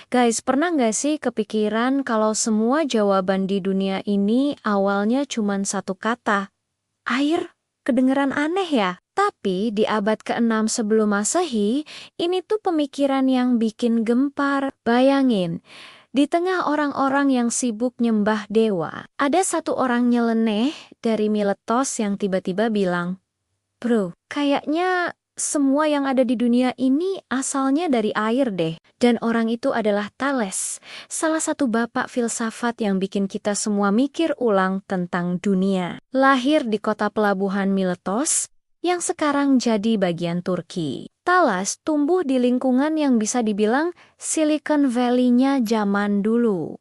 Guys, pernah nggak sih kepikiran kalau semua jawaban di dunia ini awalnya cuma satu kata? Air? Kedengeran aneh ya? Tapi di abad ke-6 sebelum Masehi, ini tuh pemikiran yang bikin gempar. Bayangin, di tengah orang-orang yang sibuk nyembah dewa, ada satu orang nyeleneh dari Miletos yang tiba-tiba bilang, Bro, kayaknya semua yang ada di dunia ini asalnya dari air deh. Dan orang itu adalah Thales, salah satu bapak filsafat yang bikin kita semua mikir ulang tentang dunia. Lahir di kota pelabuhan Miletos, yang sekarang jadi bagian Turki. Thales tumbuh di lingkungan yang bisa dibilang Silicon Valley-nya zaman dulu.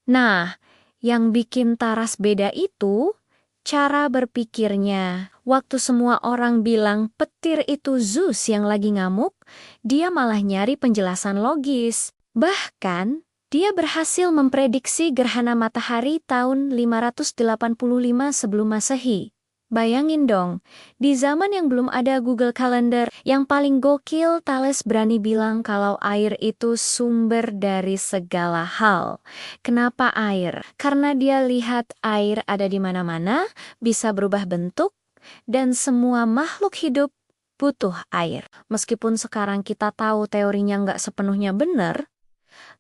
Nah, yang bikin Taras beda itu cara berpikirnya. Waktu semua orang bilang petir itu Zeus yang lagi ngamuk, dia malah nyari penjelasan logis. Bahkan, dia berhasil memprediksi gerhana matahari tahun 585 sebelum Masehi. Bayangin dong, di zaman yang belum ada Google Calendar, yang paling gokil Thales berani bilang kalau air itu sumber dari segala hal. Kenapa air? Karena dia lihat air ada di mana-mana, bisa berubah bentuk, dan semua makhluk hidup butuh air. Meskipun sekarang kita tahu teorinya nggak sepenuhnya benar,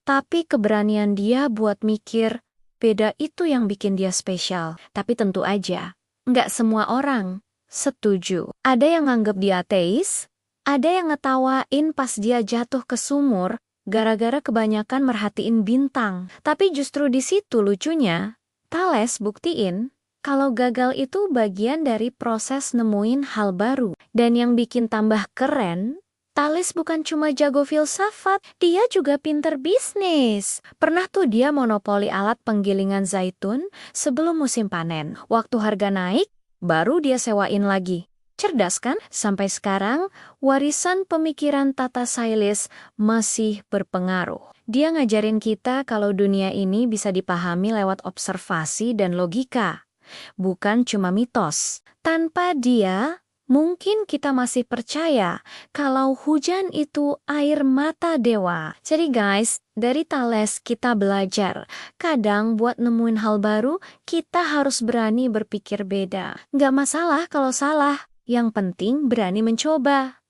tapi keberanian dia buat mikir, beda itu yang bikin dia spesial. Tapi tentu aja, nggak semua orang setuju. Ada yang nganggep dia ateis, ada yang ngetawain pas dia jatuh ke sumur, gara-gara kebanyakan merhatiin bintang. Tapi justru di situ lucunya, Thales buktiin kalau gagal itu bagian dari proses nemuin hal baru. Dan yang bikin tambah keren, Thales bukan cuma jago filsafat, dia juga pinter bisnis. Pernah tuh dia monopoli alat penggilingan zaitun sebelum musim panen. Waktu harga naik, baru dia sewain lagi. Cerdas kan? Sampai sekarang, warisan pemikiran Tata Sailis masih berpengaruh. Dia ngajarin kita kalau dunia ini bisa dipahami lewat observasi dan logika, bukan cuma mitos. Tanpa dia, mungkin kita masih percaya kalau hujan itu air mata dewa. Jadi guys, dari Thales kita belajar. Kadang buat nemuin hal baru, kita harus berani berpikir beda. Nggak masalah kalau salah, yang penting berani mencoba.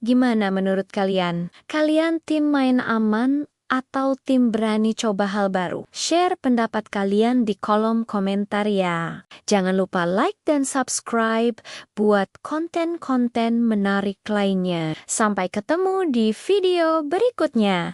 Gimana menurut kalian? Kalian tim main aman atau tim berani coba hal baru? Share pendapat kalian di kolom komentar ya. Jangan lupa like dan subscribe buat konten-konten menarik lainnya. Sampai ketemu di video berikutnya.